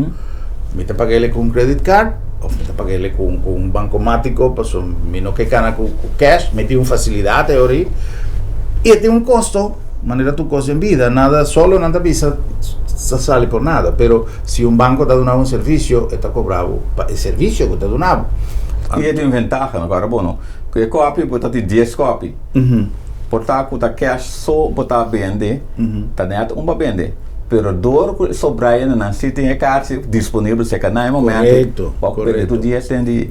me te paga ele com credit card, ou me te paga ele com bancomático, para me não que cana com cash, me tem uma facilidade teoria, e tem um custo, maneira tu costa em vida, nada solo, nada visa sale por nada, pero se um banco está dando um serviço, está cobrado o serviço que está dando. E tem vantagem agora, bom, que copy, botar de 10 copy. Portar que tá cash só botar vender, tá net para vender. Pero dor sobrar na tem a carta disponível se cada momento. Correto. Tu dia tem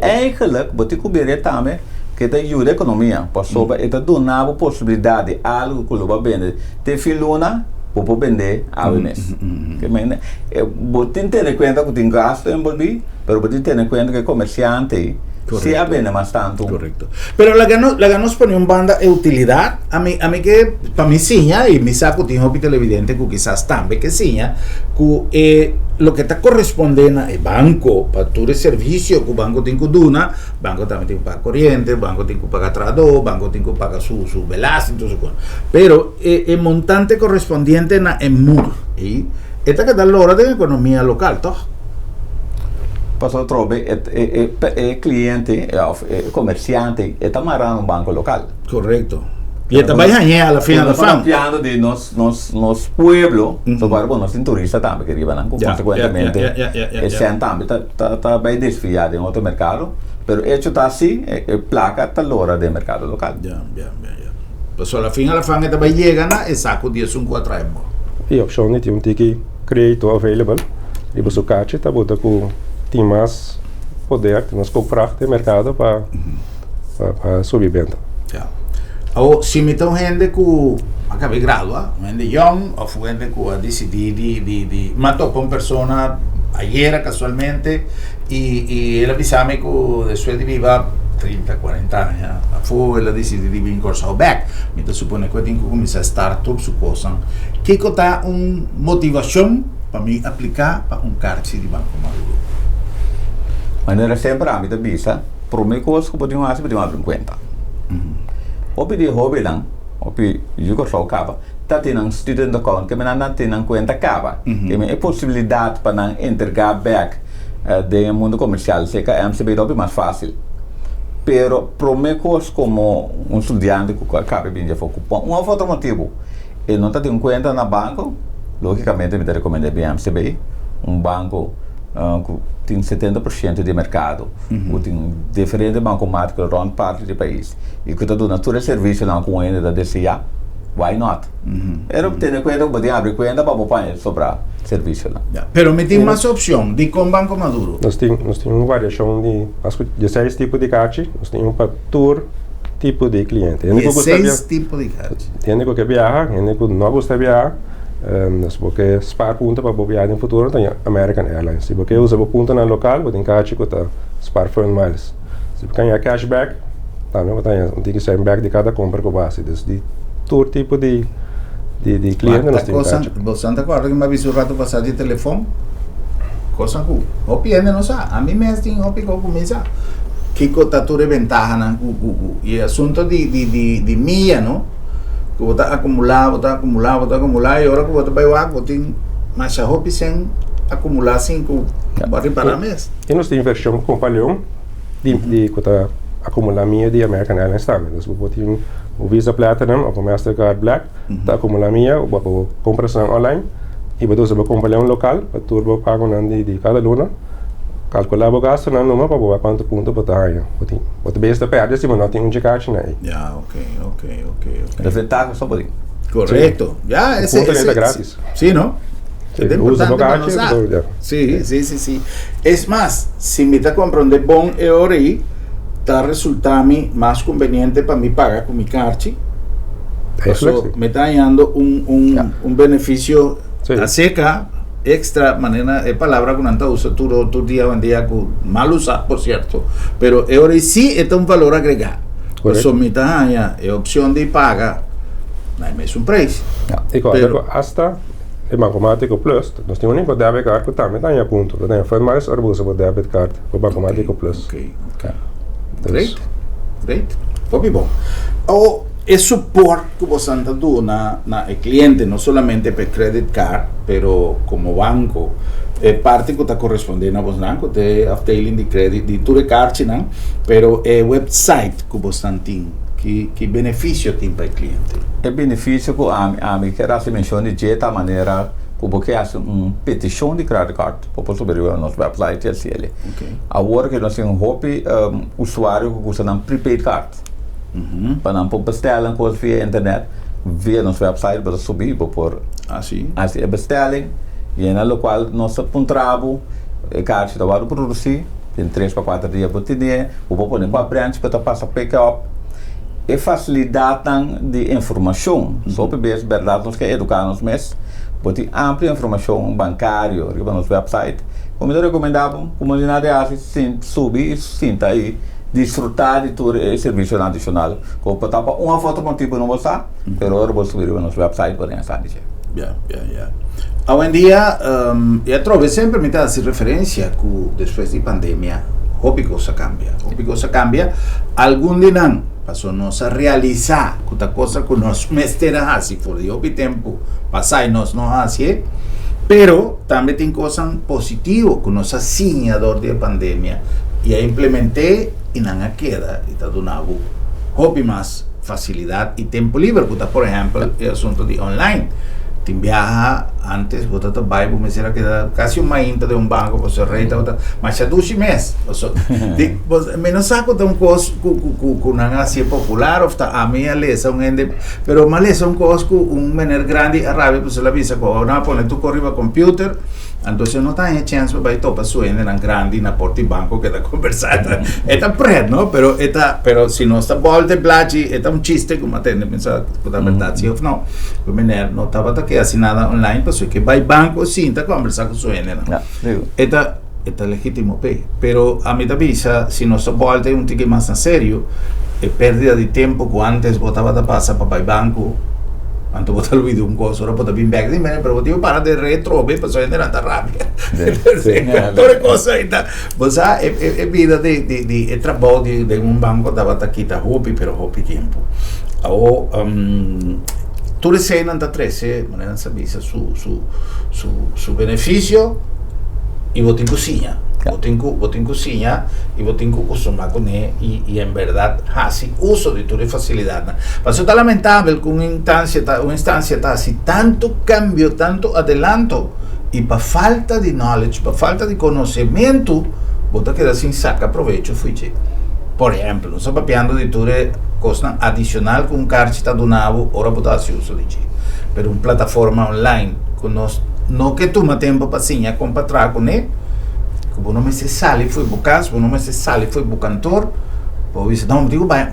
eigenlijk botar cobrir também que te ajuda a economia, para sobre eta donar a possibilidade algo que lo vai vender. Te filona para vender a mês. Que mene, botin ter em conta que tem gasto envolvido, pero botin ter em conta que comerciante se avena mais tanto. Correcto. Pero la que nos pone un banda é utilidade. A mí que para mí siña y mi saco tiene un televidente que quizás también que siña que lo que está correspondiendo al banco para todo el servicio que el banco tiene que dar, banco también tiene que pagar corriente, banco tiene que pagar traductor, banco tiene que pagar su velas y todo eso. Pero el montante correspondiente en muro y esta que da la hora de la economía local, ¿todo? Passou trobe cliente, comerciante, está marando um banco local. Correto. E também a la final estamos falando de nos pueblo, agora nós tem turista também que arribam, consequentemente, esse ano também está bem desfiado em outro mercado, pero hecho está assim, placa está lora do mercado local. Pues a la final também chega na saco de um quadrado. E a opção é um ticket crédito available, e você caixa está botando com tem mais poder, tem mais comprar de mercado para subir venda. Ou se me tem gente que acabei de graduar, gente young, ou gente que decidiu de matou para uma pessoa ayer casualmente e ele avisou-me que depois de viver 30, 40 anos, foi ele decidiu de vir em Corsauback. Então supõe que eu tenho que começar a startup, suposto. Que está uma motivação para me aplicar para cárcere de Banco Maduro. Mas não sempre a minha vista, por mim coisa que podiam abrir conta. O pedir hobby lang, o pedir eu só acaba, tá tendo um student account que me não tem em conta acaba, que me é possibilidade para não entregar back do mundo comercial, sei que a MCB é mais fácil. Pero por mim coisa como estudante que acaba bem já foi ocupar, outro motivo, ele não tá tendo conta na banco, logicamente me recomendo bem a MCB, banco que tem 70% de mercado, que tem diferentes bancomáticos durante parte do país, e que está dando todo o serviço com ele da DCA, why not? Pero tiene cuenta que puede abrir cuenta para poder sobrar servicio lá. Pero me tem mais opção de com Banco Maduro. Nós temos uma variação de 6 tipos de cartas, nós temos para todo tipo de cliente. 16 tipos de cartas. Tem que viajar, tem que não gosta de viajar, nós porque spar ponta para viajar no futuro tem American Airlines. Se porque usa ponta na local, você tem carta que tá spar for miles. Se porque tem cashback, também tem que ser back de cada compra que você faz. De todo tipo de cliente nós temos carta. Você está acordado que me avisou rato passado de telefone? Coisa que o piende não sabe. A mim mesmo tem o pico começa. Que cotatura ventaja na e assunto de milha, não? Que você acumular e agora que você vai lá, você tem mais a roupa sem acumular 5 para reparar mês. E nós temos versão companhão de que acumular milha de American Airlines também. Nós temos o Visa Platinum ou o Mastercard Black, acumular milha, ou compras online, e você vai comprar local, para turbo pago de cada luna. Calcular o gasto na numa para ver quanto ponto botar aí. Você besta perde se não tem um checate aí. Ok. Refletar só por aí. Correto. Já esse é grátis. Sim, não? Usa o gasto. Sim. É mais, se me está comprando bom euro aí, está resultando mais conveniente para me pagar com minha carta. Me está dando benefício a seca. Extra maneira é palavra que não usa todo dia em dia com mal usar, por certo, pero ahora sí é um valor agregado. Isso me dá a opção de pagar, não é mesmo preço. E quando hasta o Bancomático Plus, nós temos um debit card que também está em ponto, tem mais arbusas para debit card para Bancomático Plus. Great. Foi bom. E suporte que você está dando na cliente, não somente para credit card, pero como banco, é parte que está correspondendo a você, que tem afdeling de crédito, de tudo card, não, pero é website que você tem, que benefício tem para o cliente. É benefício que a mim quero se mencionar de tal maneira que você faz uma petição de credit card para subir o nosso website e agora que nós temos usuário que usa um prepaid card. Para não bestellen coisas via internet, via nosso website para subir por assim é bestelling e na local nós encontramos cartas da hora produzir tem 3 para 4 dias por dia o vou pôr para branch para passar pick up e facilidade de informação sobre bem verdade nós quer educar nos mês porque ampla informação bancária no nosso website como eu recomendava comunidade assim subir e sinta aí desfrutar de todo o serviço adicional. Como para uma foto contigo não você, mas agora vou subir no nosso website para estar dizendo. Hoje em dia, eu trouxe sempre me dá referência que depois da pandemia, o coisa cambia. Algum dia não, passou nós a realizar que a coisa que nós mestres assim, por o tempo passar e nós não assim, pero também tem coisas positivas que nós assim durante a pandemia. E a implementei e não queda, e está dando hobby mais facilidade e tempo livre, porque por exemplo, o assunto de online, tem viaja antes, você vai, você será que dá quase uma inta de banco, você reita, mas já 12 meses, menos saco de coisa que não é popular, ou está a minha lesão, mas uma lesão que menor grande, a rábia, você la visa, quando não põe tu corriva computer, então não tem chance para ir topa sua ainda na grande na porta de banco que está conversando. Está preto, não? Pero se não está volta de blade, está chiste como atende pensar que a verdade se não. O menino não estava aqui assinada online, pessoa que vai banco sim está conversando com sua ainda, não? Está legítimo, pero a mim também se não está volta um tique mais na sério, é pérdida de tempo que antes botava da passa para ir banco. Anto botar o vídeo coisa, ora botar bem back de mim, pero eu para de retro, bem para só entrar na rápida. Toda coisa aí tá. Você é vida de trabalho de banco da aqui tá hobby, pero hobby tempo. Ou tudo isso aí não tá 13, maneira saber su benefício e vou ter cozinha. Vou ter cozinha e vou ter que acostumar com ele e em verdade assim uso de toda facilidade. Mas está lamentável que uma instância está assim tanto cambio, tanto adelanto e para falta de knowledge, para falta de conhecimento, você queda sem sacar proveito, fui. Por exemplo, nós estamos papiando de tudo costa adicional com um card está do nabo, ora botar se uso de pero uma plataforma online com nós não que toma tempo para sim comprar com ele, que não me se sale foi bucas, não me se sale foi bucantor, por isso não digo bem,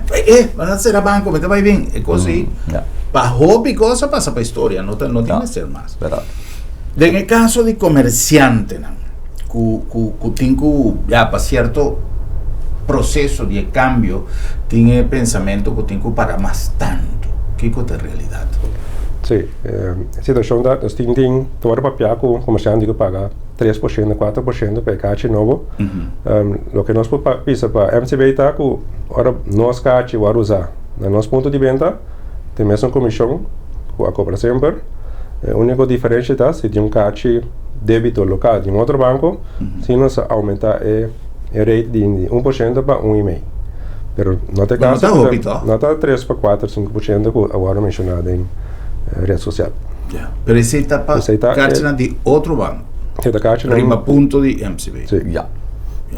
mas será banco, mas vai bem, é coisa aí, para hobby coisa passa para história, não tem que ser mais. Verdade. No caso de comerciante, que tem já para certo processo de cambio, tem pensamento que tem que parar mais tanto, que é a realidade. Sim, a situação da nós temos todo papel com o comerciante que paga 3%, 4% para caixa novo. O que nós pensamos para MCB está que agora nós caixa vai usar. No nosso ponto de venda, tem mesmo comissão que a cobra sempre. A única diferença é se tem um caixa débito local de um outro banco, se nós aumentar o rate de 1% para 1,5%. Pero não tem caso, não está 3 para 4, 5% que agora mencionado em rede social. Pero esse está para caixa de outro banco. Esta caixa prima ponto de MCB. Sim.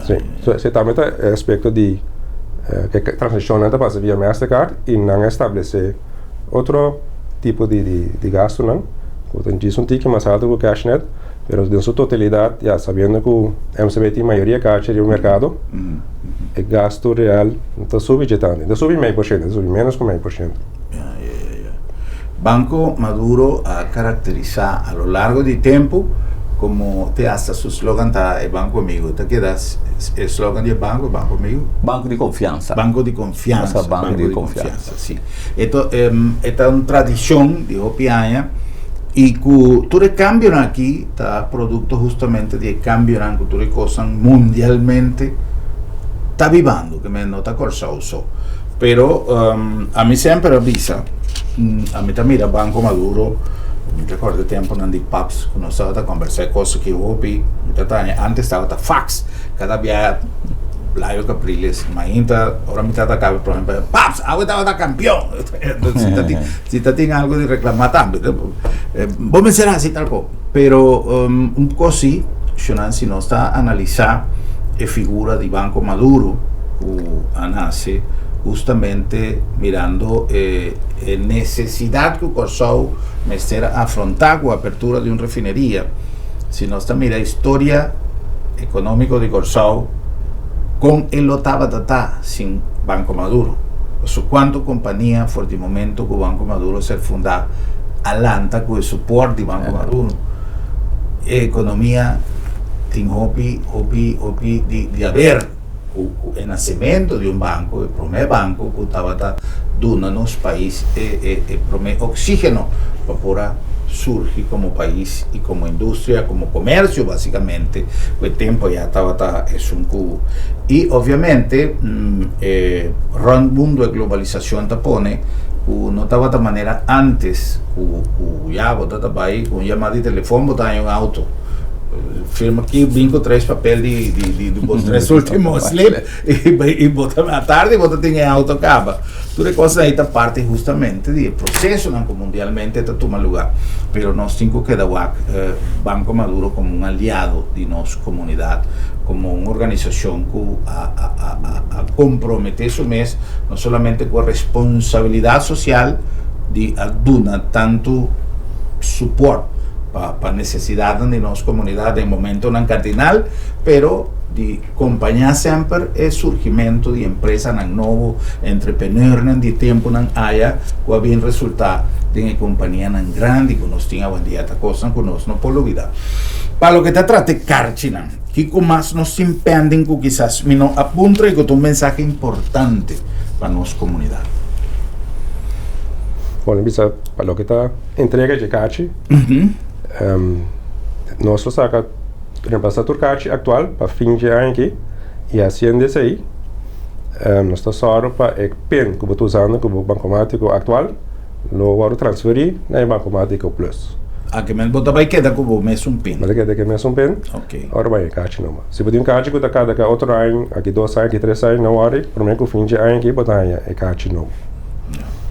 Sim. Você também está aspecto de que transação não passa via Mastercard e não estabelecer outro tipo de gasto não. Então diz ticket mais alto que o cashnet, mas em sua totalidade, já sabendo que o MCB tem maioria caixa do mercado, o gasto real está subjetando, está subindo meio por cento, está subindo menos que meio por cento. Banco Maduro a caracterizar a lo largo de tempo como te hasta su slogan está el Banco Amigo. ¿Te quedas el slogan del banco, Banco Amigo? Banco de confianza. Banco de confianza. Banco de confianza. Sí. Esto es una tradición de Piaña y que tú cambian aquí, está producto justamente de cambio que tú cosas mundialmente está vivando, que me nota corsoso. Pero a mí siempre avisa, a mí también mira Banco Maduro. Me recordo el tiempo en pubs, cuando estaba a conversar cosas que hubo, antes estaba a fax, cada día, Laio Capriles, imagínate, ahora me trata acá, por ejemplo, pubs, ahora estaba campeón, si te tiene algo de reclamar también, vos me serás así tal cosa, pero un poco así, si no está a analizar la figura de Banco Maduro, que nace justamente mirando necesidad que o Corsau me afrontar con la apertura de una refinería, si no está mira historia económica de Corsau con el Otabatata sin Banco Maduro. O sea, cuánto compañía fue el momento que Banco Maduro se fundó alanta con el soporte de Banco Maduro. Economía tiene hobby de haber el nacimiento de un banco, el primer banco que estaba dando nos países el primer oxígeno para poder surgir como país y como industria, como comercio básicamente. El tiempo ya estaba es un cubo. Y obviamente el mundo de globalización te pone no estaba de manera antes ya botaba ahí con llamada de teléfono, botaba en un auto. Firma aqui, brinco, traz papel de os 3 últimos slip e bota à tarde e bota em auto acaba. Tudo coisa aí está parte justamente do processo que mundialmente está tomando lugar. Pero nós temos que dar Banco Maduro como um aliado de nossa comunidade, como uma organização que a comprometer su mês não somente com a responsabilidade social de dar tanto suporte para necesidades de nuestra comunidad en momento no cardinal, pero de acompañar siempre el surgimiento de empresas nuevas, entrepreneurs de tiempo no haya, que bien resultado de una compañía grande que nos tiene buen día, esta cosa que nos no puedo olvidar. Para lo que te trate Carchina, que más nos impenden que quizás me no apunta y que un mensaje importante para nuestra comunidad. Bueno, para lo que está entrega de Carchi, nós saca reemplazar o caixa atual para fim de ano aqui e assim desse aí nós está só para o PIN que eu estou usando como bancomático atual lo vou transferir na bancomático plus. Que me bota vai quedar como mesmo PIN. Mas queda que mesmo PIN. Ok. Agora vai caixa não. Se você tem caixa que está cada outro ano, aqui 2 anos, aqui 3 anos, não hora, para mim que o fim de ano aqui botar é caixa não.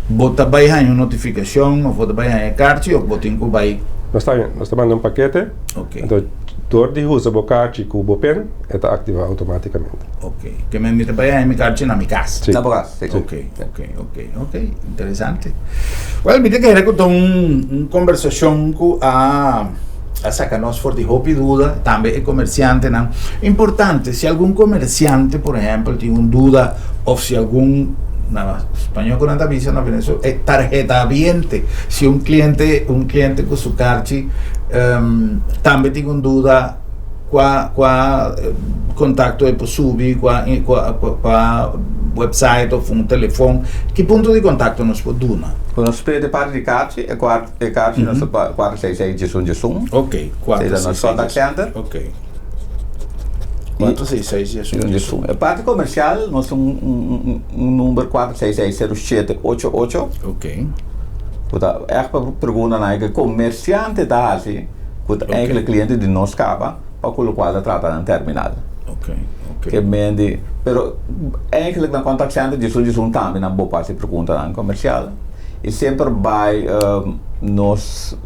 Bota vai uma notificação, ou bota vai a caixa ou bota em vai. Nós estamos mandando paquete, okay. Então door die usa bocachi cubo pen está activa automaticamente. Ok, que me invita para ir a mi carchi na mi casa. Sí. Na bocachi, sim. Ok, interessante. Well, mi te quero contar conversação com a sacar nós for de roupa e dúvida, também é comerciante, não? Importante, se algum comerciante, por exemplo, tem uma dúvida, ou se algum na espanhol con anda visa na Venezuela é tarjeta ambiente. Se um cliente com seu cartão também tem uma dúvida qual contato é possível, qual website ou um telefone, que ponto de contato nos pode dar? Quando nós pedimos parte de carta, é carta nosso 466 Ok, 466 contact center. Ok. 466 A parte comercial, nós temos número 4660788. Ok. Portanto, é para perguntar na que comerciante da assim, quando é que o cliente de nós acaba, para colocar a trata no terminal. Ok. Que mende, pero eigenlijk na contact center de solução também na boa parte pergunta na comercial. E sempre vai nos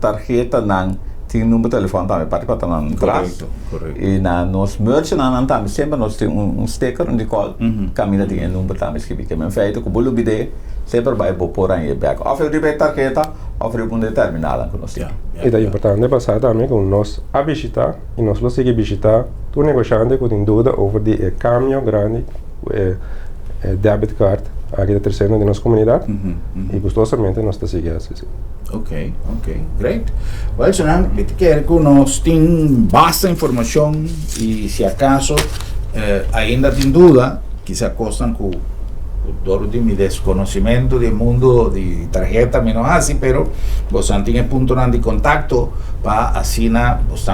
tarjeta na tem número de telefone também para contar na Correto. E na nos merchant também sempre nós tem sticker onde call caminha tem número também que me feito com bolo bide sempre vai por aí back. Of eu de tarjeta, of eu de terminal com nós. E é importante passar também com nós a visitar e nós lo seguir visitar tu negociante que tem dúvida over de caminho grande debit card aqui da terceira de nossa comunidade e gostosamente nós te seguimos assim. Ok, great. Well, Sonan, eu quero que nós tem bastante informação e se acaso ainda tem dúvida, quizá costam com o dor de meu desconhecimento do mundo de tarjeta, menos assim, pero você tem ponto de contato para assim você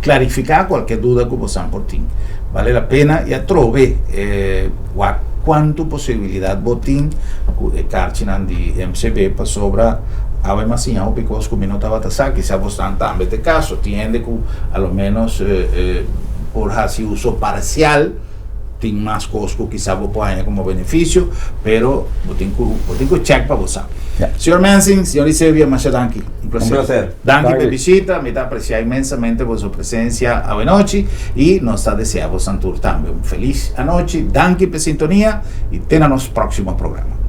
clarificar qualquer dúvida que você por tem. Vale a pena e a trove quanto possibilidade botin que cartinan de MCB para sobra ave masinhão because como não estava tasado quizá você também de caso tiende que a lo menos por assim uso parcial tem mais custo quizá você pode como benefício pero botin que check para você. Senhor Mensing, senhor Silvia, muchas gracias. Un placer. Danke por visita, me está apreciando inmensamente por su presencia a noche y nos está deseando Santur también. Un feliz anoche, danke por sintonía y tenemos próximo programa.